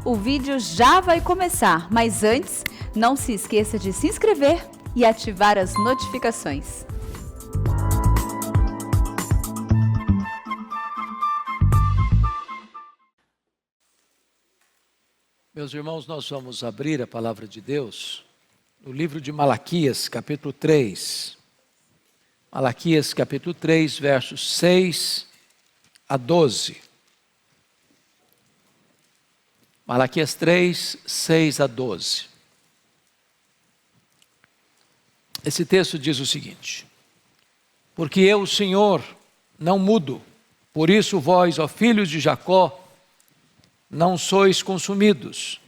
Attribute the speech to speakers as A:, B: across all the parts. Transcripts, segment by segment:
A: O vídeo já vai começar, mas antes, não se esqueça de se inscrever e ativar as notificações.
B: Meus irmãos, nós vamos abrir a palavra de Deus no livro de Malaquias, capítulo 3. Malaquias, capítulo 3, versos 6 a 12. Malaquias 3, 6 a 12. Esse texto diz o seguinte: Porque eu, o Senhor, não mudo, por isso vós, ó filhos de Jacó, não sois consumidos.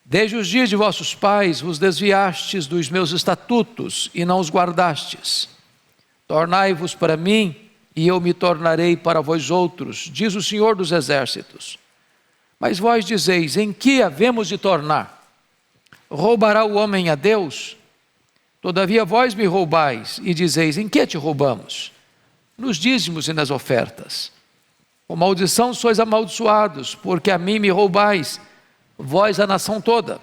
B: Desde os dias de vossos pais vos desviastes dos meus estatutos e não os guardastes. Tornai-vos para mim e eu me tornarei para vós outros, diz o Senhor dos Exércitos. Mas vós dizeis, em que havemos de tornar? Roubará o homem a Deus? Todavia vós me roubais e dizeis, em que te roubamos? Nos dízimos e nas ofertas. Com maldição sois amaldiçoados, porque a mim me roubais, vós a nação toda.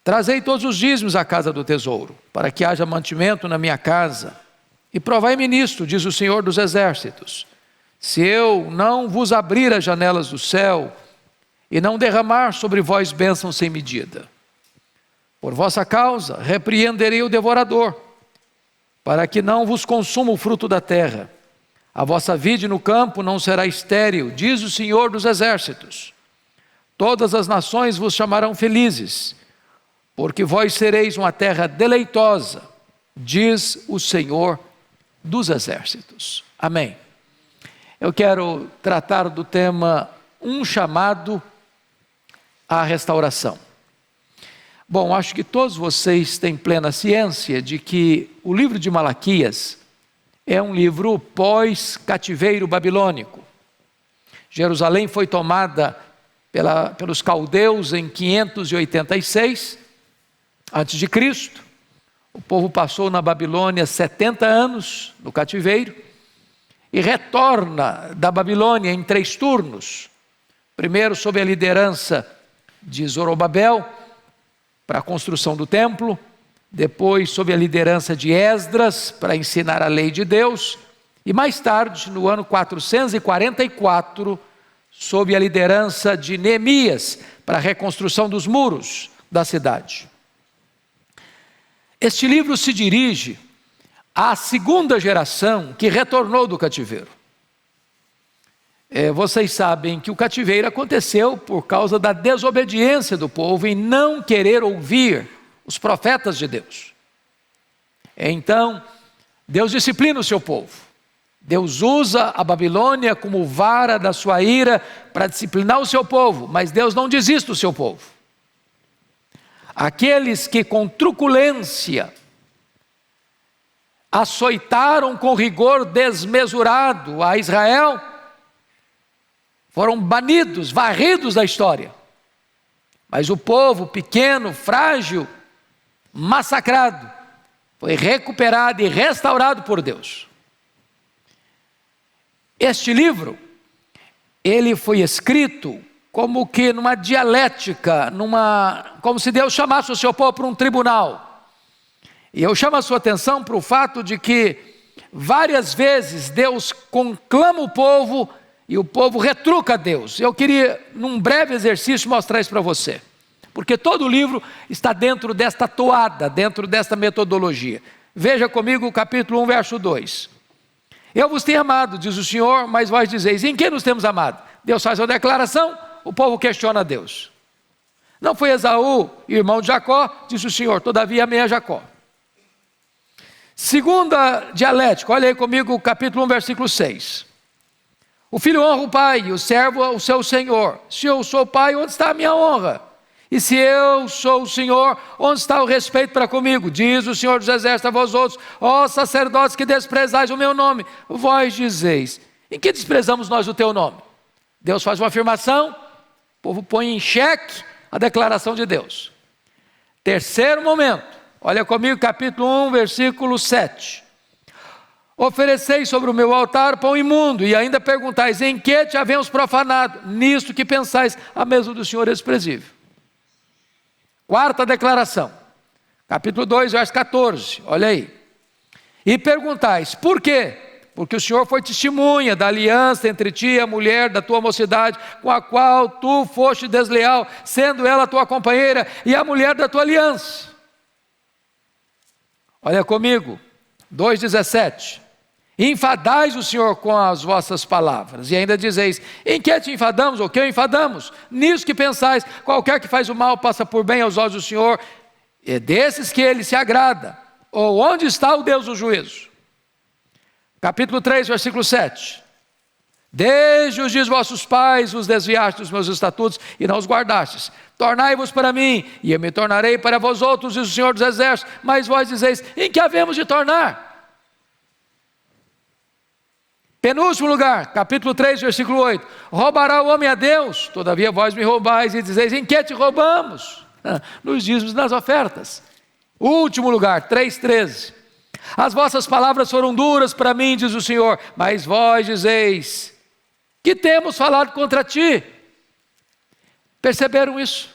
B: Trazei todos os dízimos à casa do tesouro, para que haja mantimento na minha casa. E provai-me nisto, diz o Senhor dos Exércitos, se eu não vos abrir as janelas do céu e não derramar sobre vós bênçãos sem medida. Por vossa causa repreenderei o devorador, para que não vos consuma o fruto da terra. A vossa vide no campo não será estéril, diz o Senhor dos Exércitos. Todas as nações vos chamarão felizes, porque vós sereis uma terra deleitosa, diz o Senhor dos Exércitos. Amém. Eu quero tratar do tema um chamado à restauração. Bom, acho que todos vocês têm plena ciência de que o livro de Malaquias é um livro pós-cativeiro babilônico. Jerusalém foi tomada pelos caldeus em 586 a.C. O povo passou na Babilônia 70 anos no cativeiro e retorna da Babilônia em 3 turnos. Primeiro sob a liderança de Zorobabel para a construção do templo, depois sob a liderança de Esdras para ensinar a lei de Deus, e mais tarde, no ano 444, sob a liderança de Neemias para a reconstrução dos muros da cidade. Este livro se dirige à segunda geração que retornou do cativeiro. Vocês sabem que o cativeiro aconteceu por causa da desobediência do povo em não querer ouvir os profetas de Deus. Então, Deus disciplina o seu povo. Deus usa a Babilônia como vara da sua ira para disciplinar o seu povo, mas Deus não desiste do seu povo. Aqueles que com truculência açoitaram com rigor desmesurado a Israel, foram banidos, varridos da história. Mas o povo pequeno, frágil, massacrado, foi recuperado e restaurado por Deus. Este livro, ele foi escrito como que numa dialética, como se Deus chamasse o seu povo para um tribunal. E eu chamo a sua atenção para o fato de que várias vezes Deus conclama o povo e o povo retruca a Deus. Eu queria, num breve exercício, mostrar isso para você. Porque todo o livro está dentro desta toada, dentro desta metodologia. Veja comigo o capítulo 1, verso 2. Eu vos tenho amado, diz o Senhor, mas vós dizeis, em que nos temos amado? Deus faz uma declaração, o povo questiona a Deus. Não foi Esaú, irmão de Jacó, diz o Senhor, todavia amei a Jacó. Segunda dialética, olha aí comigo o capítulo 1, versículo 6. O filho honra o pai e o servo o seu senhor. Se eu sou pai, onde está a minha honra? E se eu sou o Senhor, onde está o respeito para comigo? Diz o Senhor dos Exércitos a vós outros, ó sacerdotes que desprezais o meu nome. Vós dizeis, em que desprezamos nós o teu nome? Deus faz uma afirmação, o povo põe em xeque a declaração de Deus. Terceiro momento, olha comigo capítulo 1, versículo 7. Ofereceis sobre o meu altar pão imundo, e ainda perguntais, em que te havemos profanado? Nisto que pensais, a mesa do Senhor é desprezível. Quarta declaração, capítulo 2, verso 14, olha aí. E perguntais, por quê? Porque o Senhor foi testemunha da aliança entre ti e a mulher da tua mocidade, com a qual tu foste desleal, sendo ela tua companheira e a mulher da tua aliança. Olha comigo, 2,17. Enfadais o Senhor com as vossas palavras, e ainda dizeis, em que te enfadamos, ou que o enfadamos? Nisso que pensais, qualquer que faz o mal passa por bem aos olhos do Senhor, é desses que ele se agrada. Ou onde está o Deus do juízo? Capítulo 3, versículo 7. Desde os dias de vossos pais vos desviastes dos meus estatutos e não os guardastes. Tornai-vos para mim, e eu me tornarei para vós outros, diz o Senhor dos Exércitos. Mas vós dizeis, em que havemos de tornar? Penúltimo lugar, capítulo 3, versículo 8. Roubará o homem a Deus? Todavia vós me roubais e dizeis, em que te roubamos? Nos dízimos e nas ofertas. Último lugar, 3,13. As vossas palavras foram duras para mim, diz o Senhor, mas vós dizeis, que temos falado contra ti? Perceberam isso?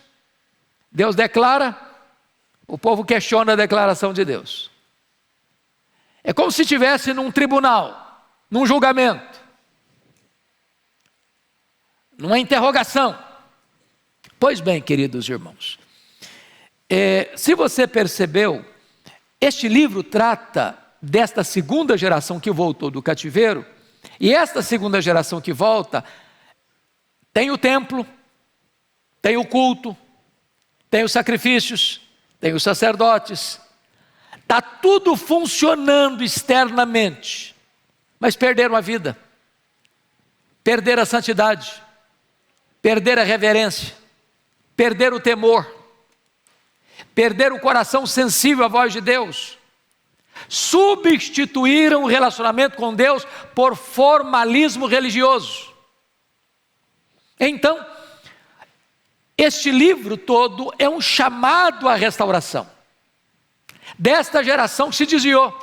B: Deus declara, o povo questiona a declaração de Deus. É como se estivesse num tribunal, num julgamento, numa interrogação. Pois bem, queridos irmãos, se você percebeu, este livro trata desta segunda geração que voltou do cativeiro, e esta segunda geração que volta, tem o templo, tem o culto, tem os sacrifícios, tem os sacerdotes, está tudo funcionando externamente, mas perderam a vida, perderam a santidade, perderam a reverência, perderam o temor, perderam o coração sensível à voz de Deus, substituíram o relacionamento com Deus por formalismo religioso. Então, este livro todo é um chamado à restauração desta geração que se desviou.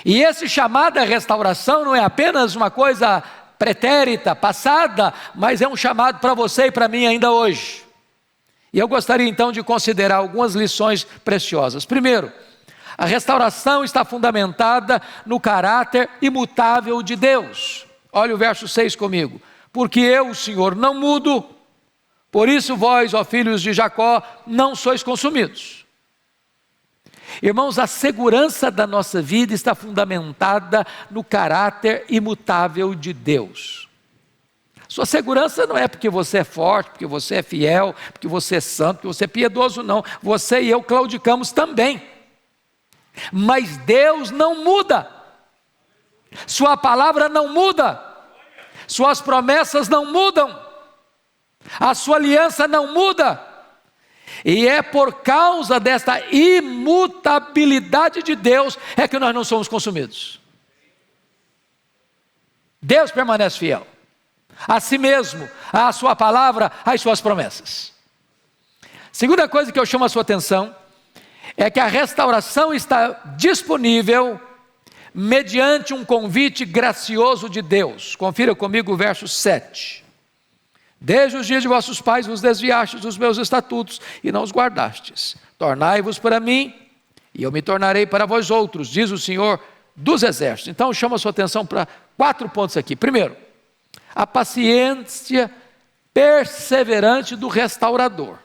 B: E esse chamado à restauração não é apenas uma coisa pretérita, passada, mas é um chamado para você e para mim ainda hoje. E eu gostaria então de considerar algumas lições preciosas. Primeiro, a restauração está fundamentada no caráter imutável de Deus. Olha o verso 6 comigo. Porque eu, o Senhor, não mudo, por isso vós, ó filhos de Jacó, não sois consumidos. Irmãos, a segurança da nossa vida está fundamentada no caráter imutável de Deus. Sua segurança não é porque você é forte, porque você é fiel, porque você é santo, porque você é piedoso, não. Você e eu claudicamos também. Mas Deus não muda. Sua palavra não muda. Suas promessas não mudam. A sua aliança não muda. E é por causa desta imutabilidade de Deus é que nós não somos consumidos. Deus permanece fiel a si mesmo, à sua palavra, às suas promessas. Segunda coisa que eu chamo a sua atenção é que a restauração está disponível mediante um convite gracioso de Deus. Confira comigo o verso 7. Desde os dias de vossos pais vos desviastes dos meus estatutos e não os guardastes. Tornai-vos para mim e eu me tornarei para vós outros, diz o Senhor dos Exércitos. Então eu chamo a sua atenção para 4 pontos aqui. Primeiro, a paciência perseverante do restaurador.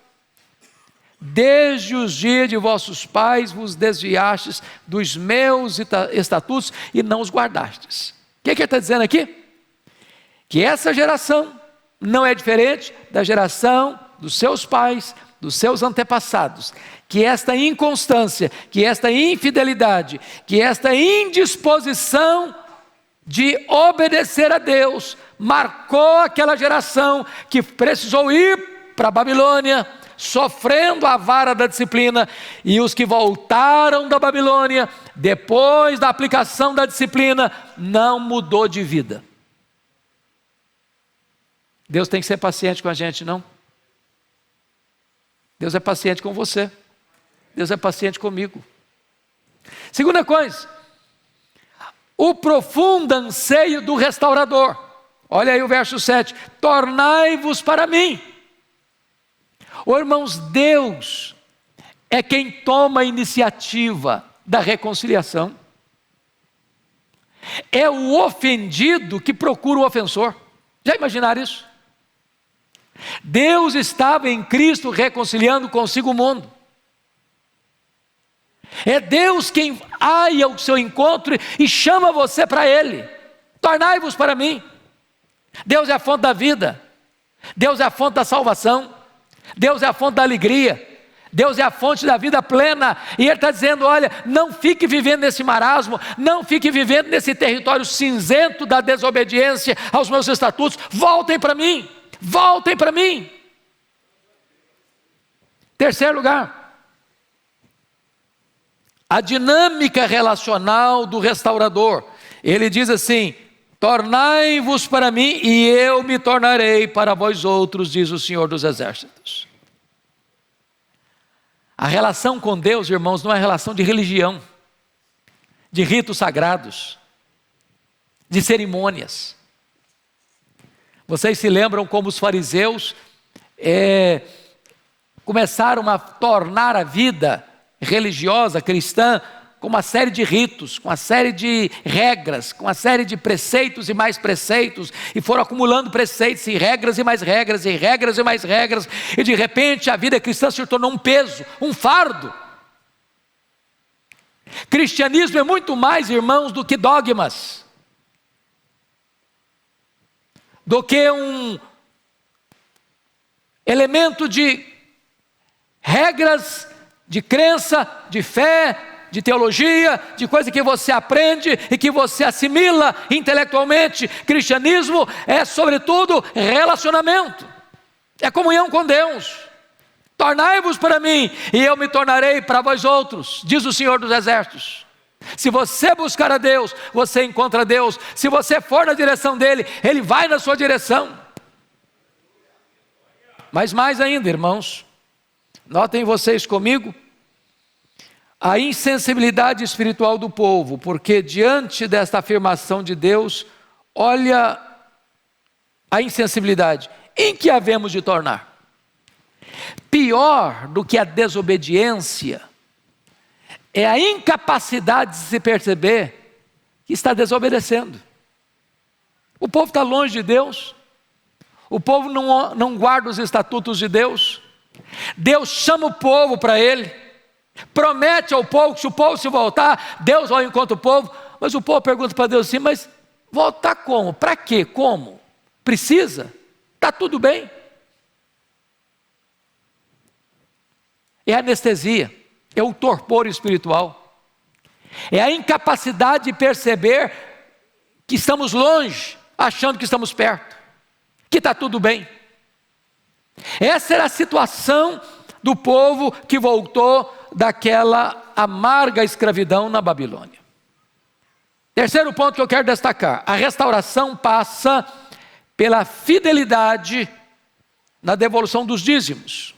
B: Desde os dias de vossos pais vos desviastes dos meus estatutos e não os guardastes. O que ele está dizendo aqui? Que essa geração não é diferente da geração dos seus pais, dos seus antepassados, que esta inconstância, que esta infidelidade, que esta indisposição de obedecer a Deus, marcou aquela geração que precisou ir para a Babilônia, sofrendo a vara da disciplina, e os que voltaram da Babilônia, depois da aplicação da disciplina, não mudou de vida. Deus tem que ser paciente com a gente, não? Deus é paciente com você. Deus é paciente comigo. Segunda coisa, o profundo anseio do restaurador. Olha aí o verso 7, tornai-vos para mim. Irmãos, Deus é quem toma a iniciativa da reconciliação. É o ofendido que procura o ofensor. Já imaginaram isso? Deus estava em Cristo reconciliando consigo o mundo. É Deus quem vai ao seu encontro e chama você para Ele. Tornai-vos para mim. Deus é a fonte da vida. Deus é a fonte da salvação. Deus é a fonte da alegria. Deus é a fonte da vida plena. E Ele está dizendo, olha, não fique vivendo nesse marasmo, não fique vivendo nesse território cinzento da desobediência aos meus estatutos. Voltem para mim, voltem para mim. Terceiro lugar, a dinâmica relacional do restaurador. Ele diz assim, tornai-vos para mim e eu me tornarei para vós outros, diz o Senhor dos Exércitos. A relação com Deus, irmãos, não é relação de religião, de ritos sagrados, de cerimônias. Vocês se lembram como os fariseus começaram a tornar a vida religiosa, cristã, com uma série de ritos, com uma série de regras, com uma série de preceitos e mais preceitos, e foram acumulando preceitos e regras e mais regras, e regras e mais regras, e de repente a vida cristã se tornou um peso, um fardo. Cristianismo é muito mais, irmãos, do que dogmas, do que um elemento de regras, de crença, de fé, de teologia, de coisa que você aprende e que você assimila intelectualmente. Cristianismo é sobretudo relacionamento, é comunhão com Deus. Tornai-vos para mim e eu me tornarei para vós outros, diz o Senhor dos Exércitos. Se você buscar a Deus, você encontra Deus. Se você for na direção dEle, Ele vai na sua direção. Mas mais ainda, irmãos, notem vocês comigo a insensibilidade espiritual do povo, porque diante desta afirmação de Deus, olha a insensibilidade em que havemos de tornar. Pior do que a desobediência é a incapacidade de se perceber que está desobedecendo. O povo está longe de Deus, o povo não guarda os estatutos de Deus. Deus chama o povo para Ele, promete ao povo que se o povo se voltar, Deus vai ao encontro do povo, mas o povo pergunta para Deus assim, mas voltar como? Para quê? Como? Precisa? Está tudo bem? É anestesia, é o torpor espiritual, é a incapacidade de perceber que estamos longe, achando que estamos perto, que está tudo bem. Essa era a situação do povo que voltou daquela amarga escravidão na Babilônia. Terceiro ponto que eu quero destacar: a restauração passa pela fidelidade na devolução dos dízimos.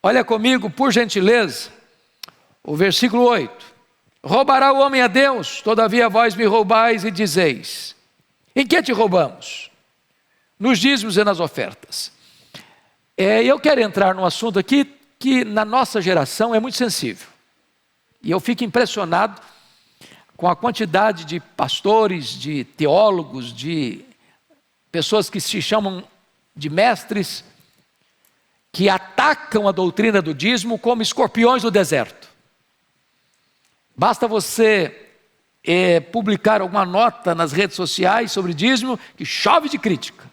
B: Olha comigo, por gentileza, o versículo 8. Roubará o homem a Deus, todavia vós me roubais e dizeis: em que te roubamos? Nos dízimos e nas ofertas. Eu quero entrar num assunto aqui que na nossa geração é muito sensível. E eu fico impressionado com a quantidade de pastores, de teólogos, de pessoas que se chamam de mestres, que atacam a doutrina do dízimo como escorpiões do deserto. Basta você publicar alguma nota nas redes sociais sobre dízimo que chove de crítica.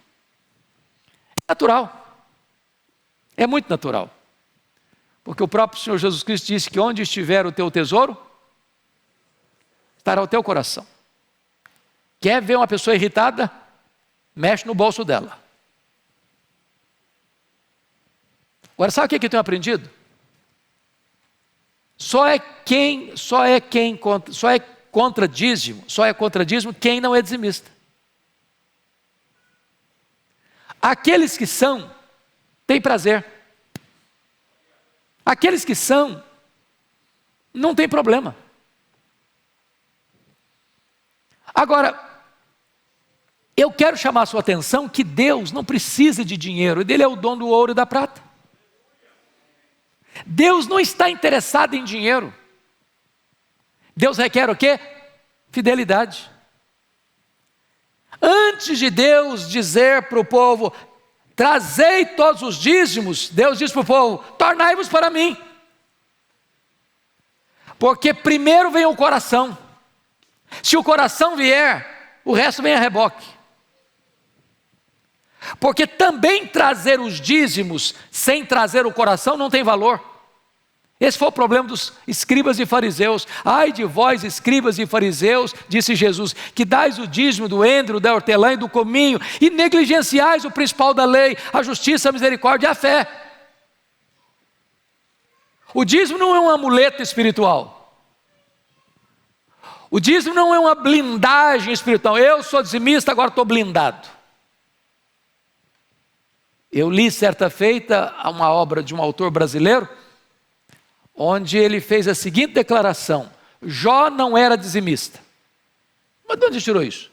B: É natural. É muito natural. Porque o próprio Senhor Jesus Cristo disse que onde estiver o teu tesouro, estará o teu coração. Quer ver uma pessoa irritada? Mexe no bolso dela. Agora, sabe o que eu tenho aprendido? Só é contra dízimo quem não é dizimista. Aqueles que são, têm prazer. Aqueles que são, não tem problema. Agora, eu quero chamar a sua atenção que Deus não precisa de dinheiro, dele é o dono do ouro e da prata. Deus não está interessado em dinheiro. Deus requer o quê? Fidelidade. Antes de Deus dizer para o povo, trazei todos os dízimos, Deus diz para o povo, tornai-vos para mim. Porque primeiro vem o coração. Se o coração vier, o resto vem a reboque. Porque também trazer os dízimos sem trazer o coração não tem valor. Esse foi o problema dos escribas e fariseus. Ai de vós, escribas e fariseus, disse Jesus, que dais o dízimo do endro, da hortelã e do cominho, e negligenciais o principal da lei, a justiça, a misericórdia e a fé. O dízimo não é um amuleto espiritual. O dízimo não é uma blindagem espiritual. Eu sou dizimista, agora estou blindado. Eu li certa feita uma obra de um autor brasileiro, onde ele fez a seguinte declaração: Jó não era dizimista. Mas de onde tirou isso?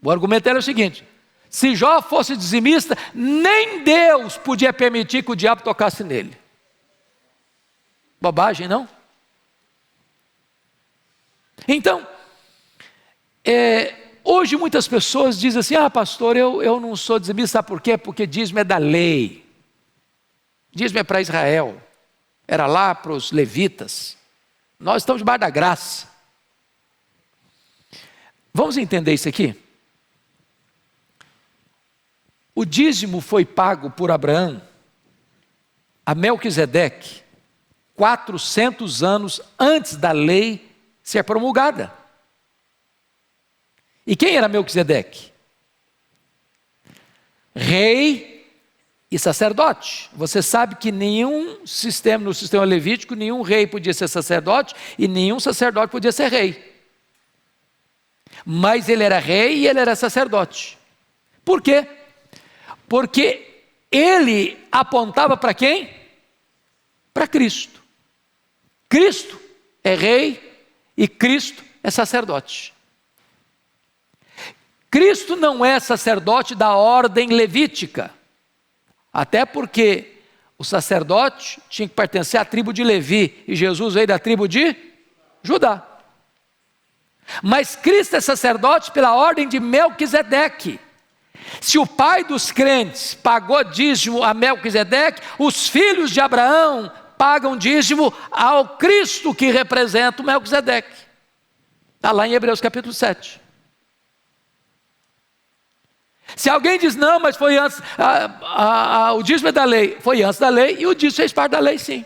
B: O argumento era o seguinte: se Jó fosse dizimista, nem Deus podia permitir que o diabo tocasse nele. Bobagem, não? Então, hoje muitas pessoas dizem assim, pastor, eu não sou dizimista, sabe por quê? Porque dízimo é da lei. Dízimo é para Israel, era lá para os levitas. Nós estamos debaixo da graça. Vamos entender isso aqui? O dízimo foi pago por Abraão a Melquisedeque 400 anos antes da lei ser promulgada. E quem era Melquisedeque? Rei e sacerdote. Você sabe que no sistema levítico, nenhum rei podia ser sacerdote e nenhum sacerdote podia ser rei. Mas ele era rei e ele era sacerdote. Por quê? Porque ele apontava para quem? Para Cristo. Cristo é rei e Cristo é sacerdote. Cristo não é sacerdote da ordem levítica. Até porque o sacerdote tinha que pertencer à tribo de Levi, e Jesus veio da tribo de Judá. Mas Cristo é sacerdote pela ordem de Melquisedeque. Se o pai dos crentes pagou dízimo a Melquisedeque, os filhos de Abraão pagam dízimo ao Cristo que representa o Melquisedeque. Está lá em Hebreus capítulo 7. Se alguém diz, não, mas foi antes, o dízimo é da lei, foi antes da lei, e o dízimo fez parte da lei, sim.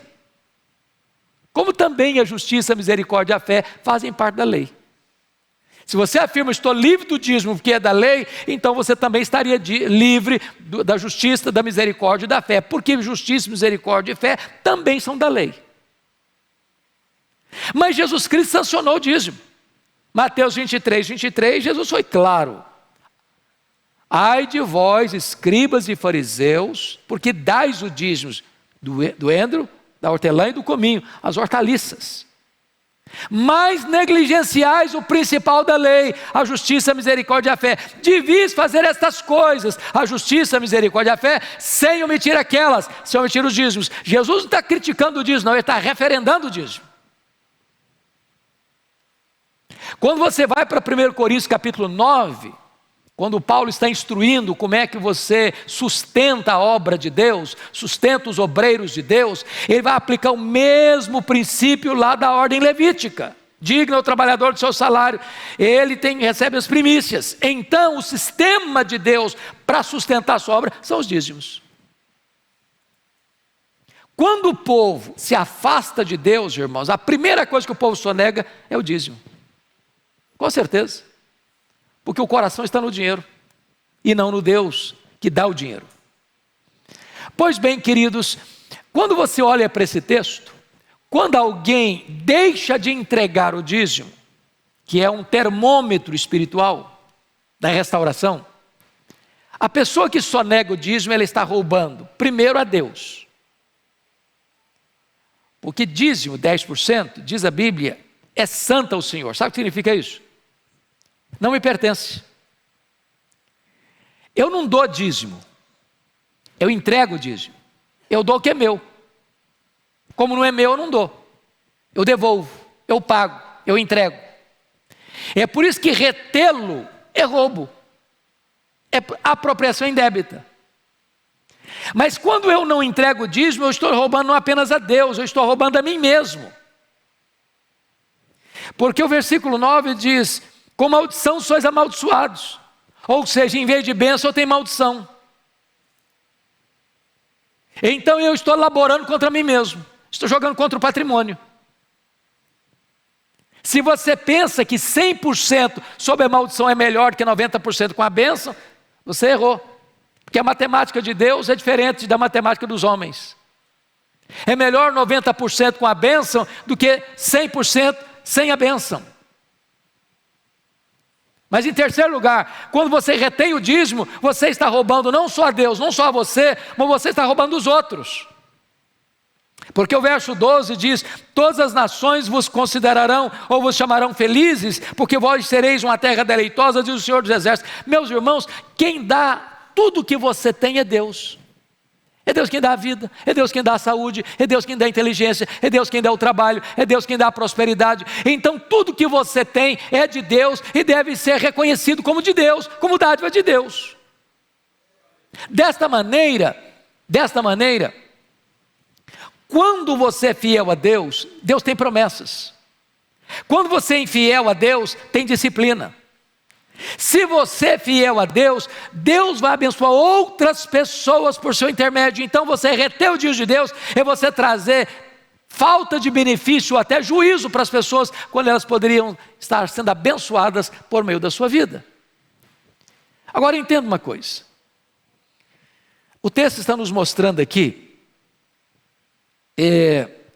B: Como também a justiça, a misericórdia e a fé fazem parte da lei. Se você afirma, estou livre do dízimo porque é da lei, então você também estaria livre da justiça, da misericórdia e da fé, porque justiça, misericórdia e fé também são da lei. Mas Jesus Cristo sancionou o dízimo. Mateus 23, Jesus foi claro. Ai de vós, escribas e fariseus, porque dais o dízimo do endro, da hortelã e do cominho, as hortaliças. Mas negligenciais o principal da lei, a justiça, a misericórdia e a fé. Devias fazer estas coisas, a justiça, a misericórdia e a fé, sem omitir aquelas, sem omitir os dízimos. Jesus não está criticando o dízimo, não, ele está referendando o dízimo. Quando você vai para 1 Coríntios capítulo 9, quando Paulo está instruindo como é que você sustenta a obra de Deus, sustenta os obreiros de Deus, ele vai aplicar o mesmo princípio lá da ordem levítica. Digno ao trabalhador do seu salário, ele recebe as primícias. Então o sistema de Deus para sustentar a sua obra são os dízimos. Quando o povo se afasta de Deus, irmãos, a primeira coisa que o povo sonega é o dízimo. Com certeza. Porque o coração está no dinheiro e não no Deus que dá o dinheiro. Pois bem, queridos, quando você olha para esse texto, quando alguém deixa de entregar o dízimo, que é um termômetro espiritual da restauração, a pessoa que só nega o dízimo, ela está roubando, primeiro a Deus. Porque dízimo, 10%, diz a Bíblia, é santa ao Senhor. Sabe o que significa isso? Não me pertence. Eu não dou dízimo, eu entrego o dízimo. Eu dou o que é meu. Como não é meu, eu não dou. Eu devolvo, eu pago, eu entrego. É por isso que retê-lo é roubo. É apropriação indébita. Mas quando eu não entrego o dízimo, eu estou roubando não apenas a Deus, eu estou roubando a mim mesmo. Porque o versículo 9 diz: com maldição sois amaldiçoados. Ou seja, em vez de bênção, eu tenho maldição. Então eu estou laborando contra mim mesmo. Estou jogando contra o patrimônio. Se você pensa que 100% sobre a maldição é melhor que 90% com a bênção, você errou. Porque a matemática de Deus é diferente da matemática dos homens. É melhor 90% com a bênção do que 100% sem a bênção. Mas em terceiro lugar, quando você retém o dízimo, você está roubando não só a Deus, não só a você, mas você está roubando os outros. Porque o verso 12 diz: todas as nações vos considerarão ou vos chamarão felizes, porque vós sereis uma terra deleitosa, diz o Senhor dos Exércitos. Meus irmãos, quem dá tudo o que você tem é Deus. É Deus quem dá a vida, é Deus quem dá a saúde, é Deus quem dá a inteligência, é Deus quem dá o trabalho, é Deus quem dá a prosperidade. Então tudo que você tem é de Deus e deve ser reconhecido como de Deus, como dádiva de Deus. Desta maneira, quando você é fiel a Deus, Deus tem promessas. Quando você é infiel a Deus, tem disciplina. Se você é fiel a Deus, Deus vai abençoar outras pessoas por seu intermédio. Então você reter o dízimo de Deus é você trazer falta de benefício, até juízo para as pessoas, quando elas poderiam estar sendo abençoadas por meio da sua vida. Agora entenda uma coisa. O texto está nos mostrando aqui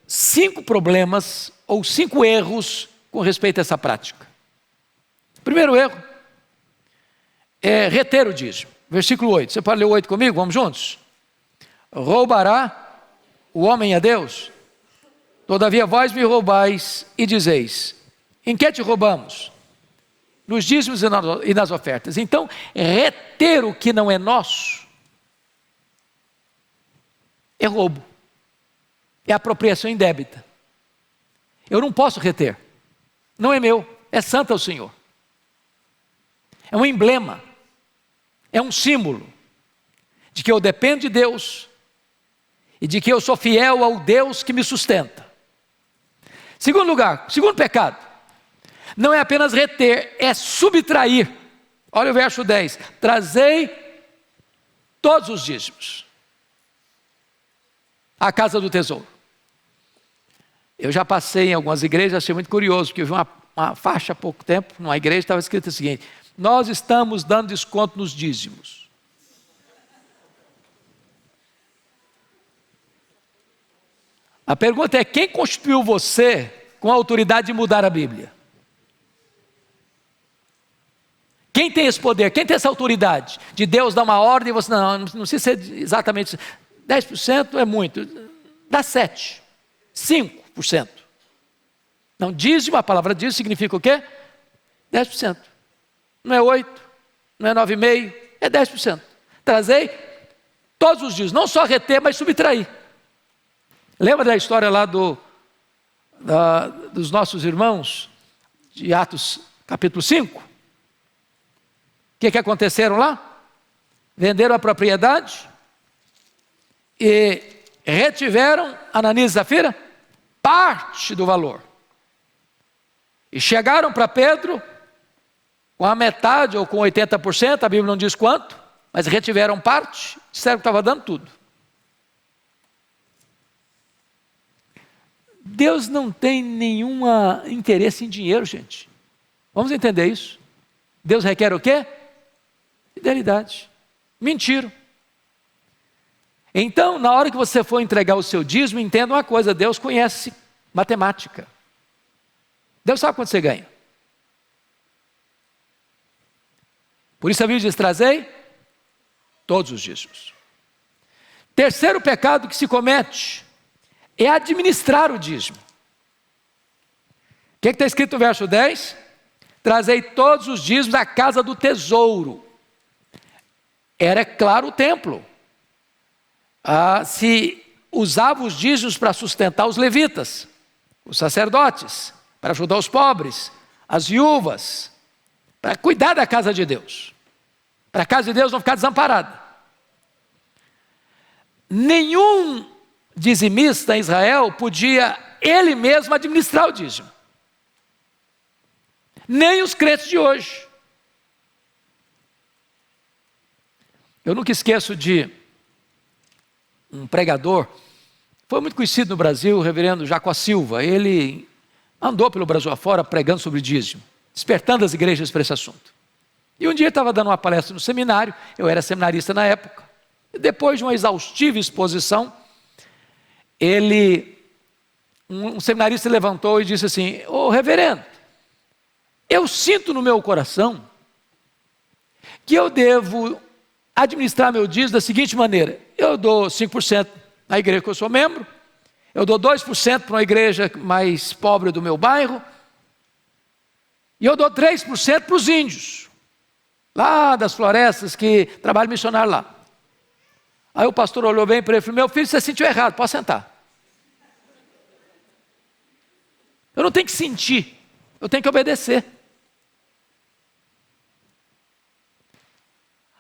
B: 5 problemas ou 5 erros com respeito a essa prática. Primeiro erro é reter o dízimo. Versículo 8. Você pode ler o 8 comigo? Vamos juntos? Roubará o homem a Deus? Todavia vós me roubais e dizeis: em que te roubamos? Nos dízimos e nas ofertas. Então, reter o que não é nosso é roubo. É apropriação indébita. Eu não posso reter. Não é meu, é santo ao Senhor. É um emblema. É um símbolo de que eu dependo de Deus e de que eu sou fiel ao Deus que me sustenta. Segundo lugar, segundo pecado, não é apenas reter, é subtrair. Olha o verso 10: trazei todos os dízimos à casa do tesouro. Eu já passei em algumas igrejas, achei muito curioso, porque eu vi uma faixa há pouco tempo, numa igreja estava escrito o seguinte: nós estamos dando desconto nos dízimos. A pergunta é: quem constituiu você com a autoridade de mudar a Bíblia? Quem tem esse poder? Quem tem essa autoridade? De Deus dar uma ordem e você, não precisa ser exatamente 10% é muito, dá 7%, 5%. Não, dízimo, a palavra dízimo significa o quê? 10%. Não é 8%, não é 9,5%, é 10%. Trazei todos os dízimos, não só reter, mas subtrair. Lembra da história lá dos nossos irmãos, de Atos capítulo 5? O que aconteceram lá? Venderam a propriedade e retiveram, Ananias e Safira, parte do valor. E chegaram para Pedro com a metade ou com 80%, a Bíblia não diz quanto, mas retiveram parte, disseram que estava dando tudo. Deus não tem nenhum interesse em dinheiro, gente. Vamos entender isso? Deus requer o quê? Fidelidade. Mentiram. Então, na hora que você for entregar o seu dízimo, entenda uma coisa: Deus conhece matemática. Deus sabe quanto você ganha. Por isso a Bíblia diz: trazei todos os dízimos. Terceiro pecado que se comete é administrar o dízimo. que está escrito no verso 10? Trazei todos os dízimos à casa do tesouro. Era, claro, o templo. Se usava os dízimos para sustentar os levitas, os sacerdotes, para ajudar os pobres, as viúvas, para cuidar da casa de Deus, para a casa de Deus não ficar desamparada. Nenhum dizimista em Israel podia ele mesmo administrar o dízimo, nem os crentes de hoje. Eu nunca esqueço de um pregador, foi muito conhecido no Brasil, o reverendo Jacó Silva. Ele andou pelo Brasil afora pregando sobre dízimo, despertando as igrejas para esse assunto. E um dia ele estava dando uma palestra no seminário, eu era seminarista na época, e depois de uma exaustiva exposição, um seminarista levantou e disse assim: ô reverendo, eu sinto no meu coração que eu devo administrar meu dízimo da seguinte maneira: eu dou 5% na igreja que eu sou membro, eu dou 2% para uma igreja mais pobre do meu bairro, e eu dou 3% para os índios, lá das florestas que trabalham missionário lá. Aí o pastor olhou bem para ele e falou: meu filho, você sentiu errado, pode sentar. Eu não tenho que sentir, eu tenho que obedecer.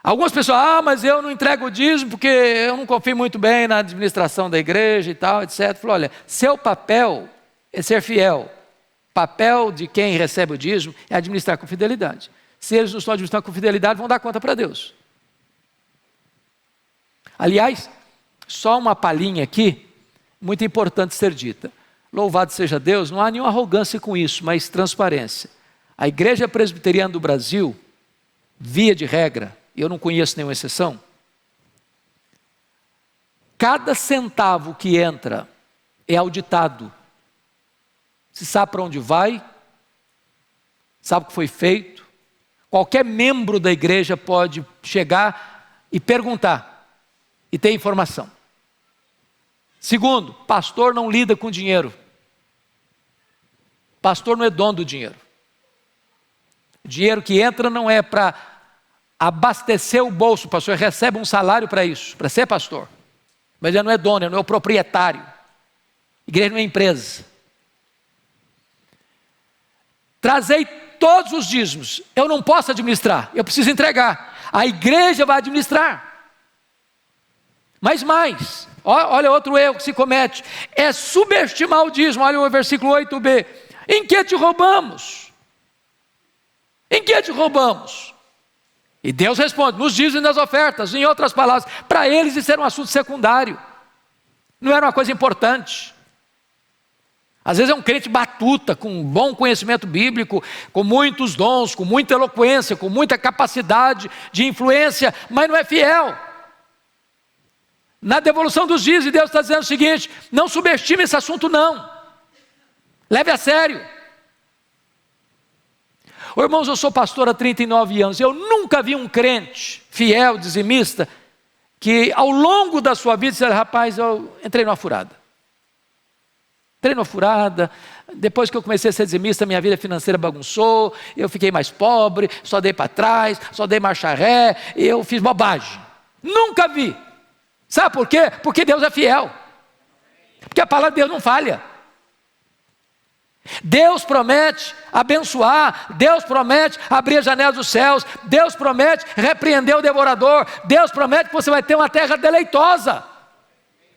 B: Algumas pessoas, mas eu não entrego o dízimo porque eu não confio muito bem na administração da igreja e tal, etc. Falou: olha, seu papel é ser fiel. O papel de quem recebe o dízimo é administrar com fidelidade. Se eles não estão administrando com fidelidade, vão dar conta para Deus. Aliás, só uma palhinha aqui, muito importante ser dita. Louvado seja Deus, não há nenhuma arrogância com isso, mas transparência. A Igreja Presbiteriana do Brasil, via de regra, eu não conheço nenhuma exceção, cada centavo que entra é auditado. Se sabe para onde vai, sabe o que foi feito. Qualquer membro da igreja pode chegar e perguntar, e ter informação. Segundo, pastor não lida com dinheiro. Pastor não é dono do dinheiro. O dinheiro que entra não é para abastecer o bolso. O pastor recebe um salário para isso, para ser pastor. Mas ele não é dono, ele não é o proprietário. A igreja não é empresa. Trazei todos os dízimos. Eu não posso administrar, eu preciso entregar. A igreja vai administrar. Mas mais, olha outro erro que se comete, é subestimar o dízimo. Olha o versículo 8b. Em que te roubamos? Em que te roubamos? E Deus responde: nos dízimos e nas ofertas. Em outras palavras, para eles isso era um assunto secundário, não era uma coisa importante. Às vezes é um crente batuta, com bom conhecimento bíblico, com muitos dons, com muita eloquência, com muita capacidade de influência, mas não é fiel. Na devolução dos dízimos, Deus está dizendo o seguinte: não subestime esse assunto não, leve a sério. Ô, irmãos, eu sou pastor há 39 anos, eu nunca vi um crente fiel, dizimista, que ao longo da sua vida disse: rapaz, eu entrei numa furada. Depois que eu comecei a ser dizimista, minha vida financeira bagunçou, eu fiquei mais pobre, só dei para trás, só dei marcha ré, eu fiz bobagem. Nunca vi. Sabe por quê? Porque Deus é fiel. Porque a palavra de Deus não falha. Deus promete abençoar, Deus promete abrir as janelas dos céus, Deus promete repreender o devorador, Deus promete que você vai ter uma terra deleitosa.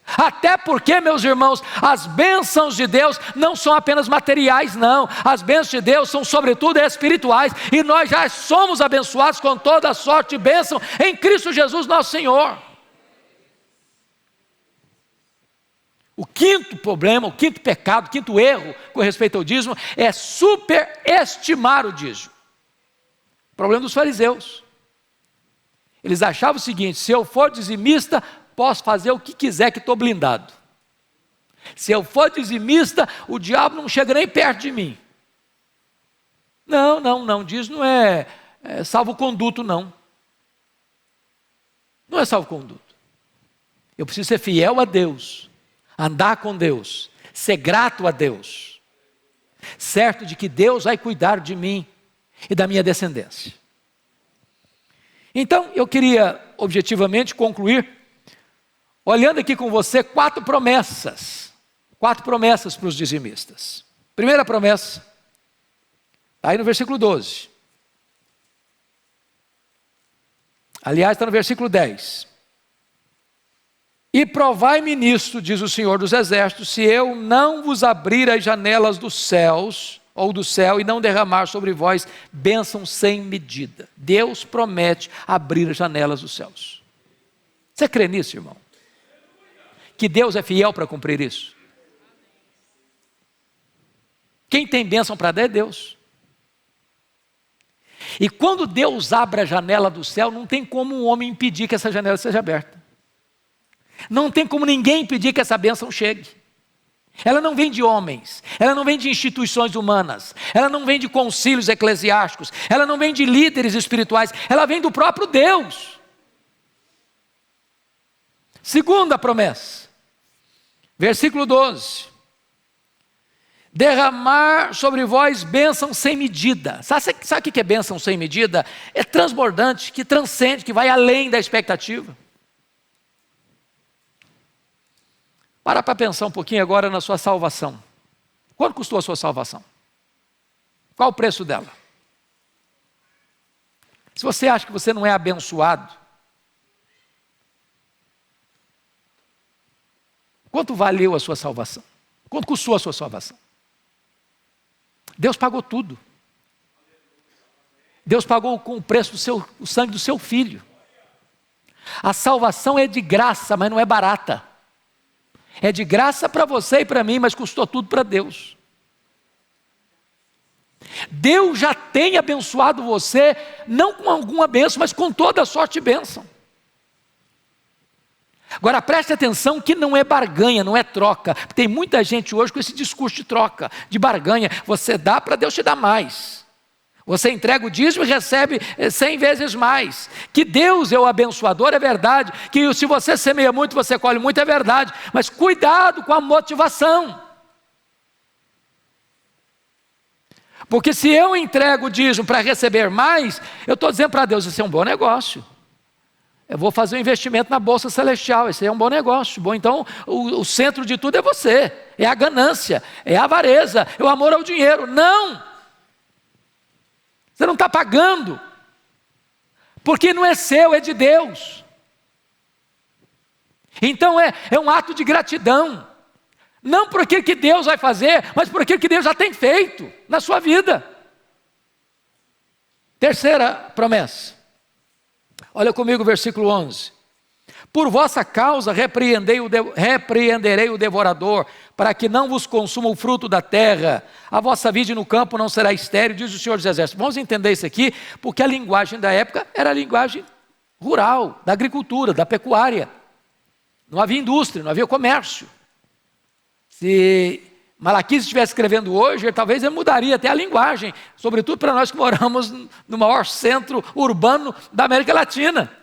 B: Até porque, meus irmãos, as bênçãos de Deus não são apenas materiais, não. As bênçãos de Deus são sobretudo espirituais, e nós já somos abençoados com toda a sorte de bênção em Cristo Jesus nosso Senhor. O quinto problema, o quinto pecado, o quinto erro com respeito ao dízimo é superestimar o dízimo. O problema dos fariseus. Eles achavam o seguinte: se eu for dizimista, posso fazer o que quiser que estou blindado. Se eu for dizimista, o diabo não chega nem perto de mim. Não, dízimo não é salvo-conduto, não. Não é salvo-conduto. Eu preciso ser fiel a Deus, andar com Deus, ser grato a Deus. certo de que Deus vai cuidar de mim e da minha descendência. Então, eu queria objetivamente concluir, olhando aqui com você 4 promessas para os dizimistas. Primeira promessa, está aí no versículo 12. Aliás, está no versículo 10. E provai-me nisto, diz o Senhor dos Exércitos, se eu não vos abrir as janelas dos céus, ou do céu, e não derramar sobre vós bênção sem medida. Deus promete abrir as janelas dos céus. Você crê nisso, irmão? Que Deus é fiel para cumprir isso? Quem tem bênção para dar é Deus. E quando Deus abre a janela do céu, não tem como um homem impedir que essa janela seja aberta. Não tem como ninguém impedir que essa bênção chegue. Ela não vem de homens, ela não vem de instituições humanas, ela não vem de concílios eclesiásticos, ela não vem de líderes espirituais, ela vem do próprio Deus. Segunda promessa, versículo 12. Derramar sobre vós bênção sem medida. Sabe o que é bênção sem medida? É transbordante, que transcende, que vai além da expectativa. Para pensar um pouquinho agora na sua salvação. Quanto custou a sua salvação? Qual o preço dela? Se você acha que você não é abençoado, quanto valeu a sua salvação? Quanto custou a sua salvação? Deus pagou tudo. Deus pagou com o preço do sangue do seu filho. A salvação é de graça, mas não é barata. É de graça para você e para mim, mas custou tudo para Deus. Deus já tem abençoado você, não com alguma bênção, mas com toda a sorte de bênção. Agora preste atenção que não é barganha, não é troca. Tem muita gente hoje com esse discurso de troca, de barganha. Você dá para Deus te dar mais. Você entrega o dízimo e recebe 100 vezes mais. Que Deus é o abençoador, é verdade. Que se você semeia muito, você colhe muito, é verdade. Mas cuidado com a motivação. Porque se eu entrego o dízimo para receber mais, eu estou dizendo para Deus, isso é um bom negócio. Eu vou fazer um investimento na Bolsa Celestial, esse é um bom negócio. Bom, então o centro de tudo é você. É a ganância, é a avareza, é o amor ao dinheiro. Não! Você não está pagando, porque não é seu, é de Deus. Então é um ato de gratidão, não por aquilo que Deus vai fazer, mas por aquilo que Deus já tem feito na sua vida. Terceira promessa, olha comigo o versículo 11. Por vossa causa repreenderei o devorador, para que não vos consuma o fruto da terra, a vossa vide no campo não será estéril, diz o Senhor dos Exércitos. Vamos entender isso aqui, porque a linguagem da época era a linguagem rural, da agricultura, da pecuária. Não havia indústria, não havia comércio. Se Malaquias estivesse escrevendo hoje, talvez ele mudaria até a linguagem, sobretudo para nós que moramos no maior centro urbano da América Latina.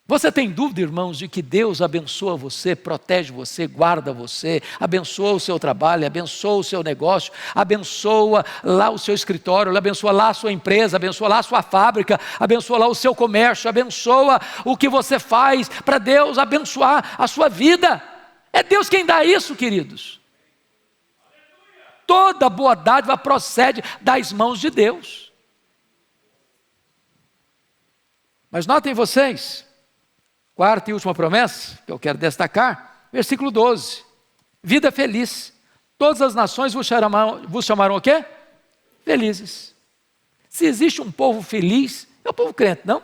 B: Você tem dúvida, irmãos, de que Deus abençoa você, protege você, guarda você, abençoa o seu trabalho, abençoa o seu negócio, abençoa lá o seu escritório, abençoa lá a sua empresa, abençoa lá a sua fábrica, abençoa lá o seu comércio, abençoa o que você faz para Deus abençoar a sua vida. É Deus quem dá isso, queridos. Toda boa dádiva procede das mãos de Deus. Mas notem vocês, quarta e última promessa, que eu quero destacar, versículo 12. Vida feliz. Todas as nações vos chamarão o quê? Felizes. Se existe um povo feliz, é o povo crente, não?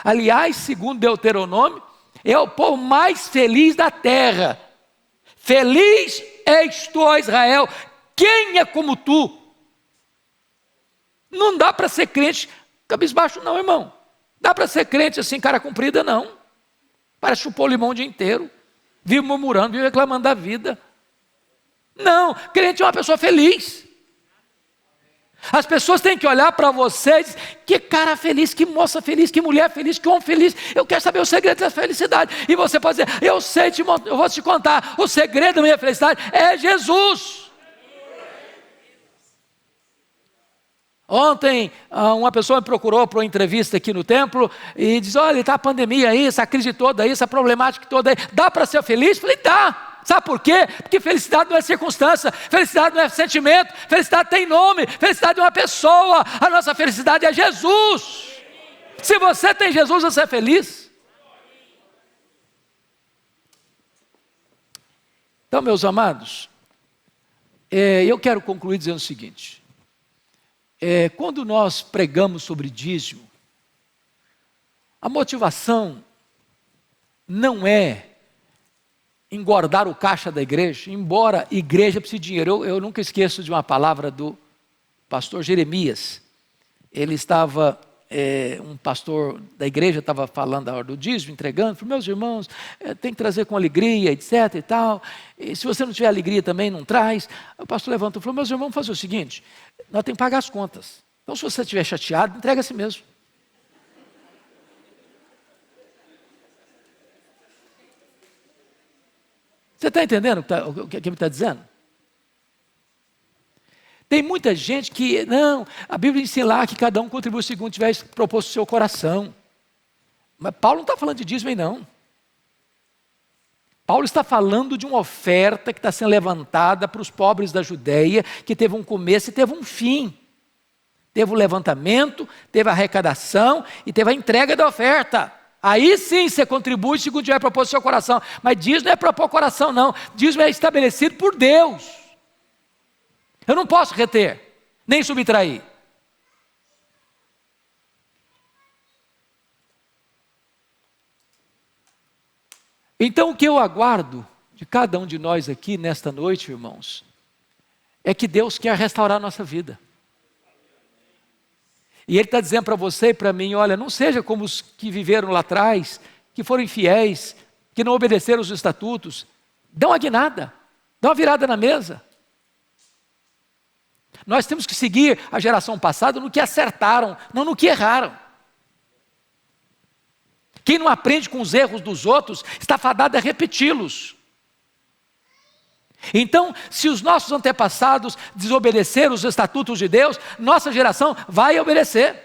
B: Aliás, segundo Deuteronômio, é o povo mais feliz da terra. Feliz és tu, ó Israel. Quem é como tu? Não dá para ser crente cabisbaixo não, irmão. Dá para ser crente assim, cara comprida, não. Parece chupar o limão o dia inteiro. Vive murmurando, vive reclamando da vida. Não, crente é uma pessoa feliz. As pessoas têm que olhar para você e dizer, que cara feliz, que moça feliz, que mulher feliz, que homem feliz. Eu quero saber o segredo da felicidade. E você pode dizer, eu sei, eu vou te contar. O segredo da minha felicidade é Jesus. Ontem, uma pessoa me procurou para uma entrevista aqui no templo e diz, olha, está a pandemia aí, essa crise toda aí, essa problemática toda aí. Dá para ser feliz? Falei, dá. Sabe por quê? Porque felicidade não é circunstância, felicidade não é sentimento, felicidade tem nome, felicidade é uma pessoa, a nossa felicidade é Jesus. Se você tem Jesus, você é feliz. Então, meus amados, eu quero concluir dizendo o seguinte, quando nós pregamos sobre dízimo, a motivação não é engordar o caixa da igreja, embora igreja precise de dinheiro. Eu nunca esqueço de uma palavra do pastor Jeremias. Ele estava, um pastor da igreja estava falando da hora do dízimo, entregando, falou, meus irmãos, tem que trazer com alegria, etc e tal, e se você não tiver alegria também não traz. O pastor levantou e falou, meus irmãos, vamos fazer o seguinte, nós temos que pagar as contas, então se você estiver chateado, entrega a si mesmo. Você está entendendo o que ele está dizendo? Tem muita gente que, não, a Bíblia ensina lá que cada um contribui segundo tiver proposto o seu coração. Mas Paulo não está falando de dízimo aí não. Paulo está falando de uma oferta que está sendo levantada para os pobres da Judeia, que teve um começo e teve um fim. Teve o levantamento, teve a arrecadação e teve a entrega da oferta. Aí sim você contribui segundo tiver proposto o seu coração. Mas dízimo não é propor coração não. Dízimo é estabelecido por Deus. Eu não posso reter, nem subtrair. Então o que eu aguardo de cada um de nós aqui nesta noite, irmãos, é que Deus quer restaurar a nossa vida. E Ele está dizendo para você e para mim, olha, não seja como os que viveram lá atrás, que foram infiéis, que não obedeceram os estatutos. Dá uma guinada, dá uma virada na mesa. Nós temos que seguir a geração passada no que acertaram, não no que erraram. Quem não aprende com os erros dos outros, está fadado a repeti-los. Então, se os nossos antepassados desobedeceram os estatutos de Deus, nossa geração vai obedecer.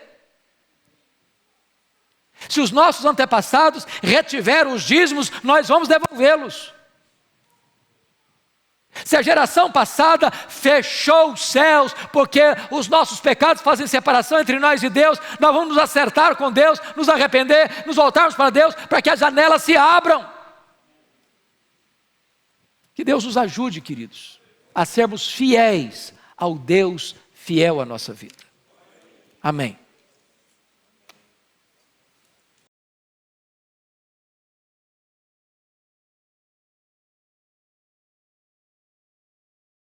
B: Se os nossos antepassados retiveram os dízimos, nós vamos devolvê-los. Se a geração passada fechou os céus, porque os nossos pecados fazem separação entre nós e Deus, nós vamos nos acertar com Deus, nos arrepender, nos voltarmos para Deus, para que as janelas se abram. Que Deus nos ajude, queridos, a sermos fiéis ao Deus fiel à nossa vida. Amém.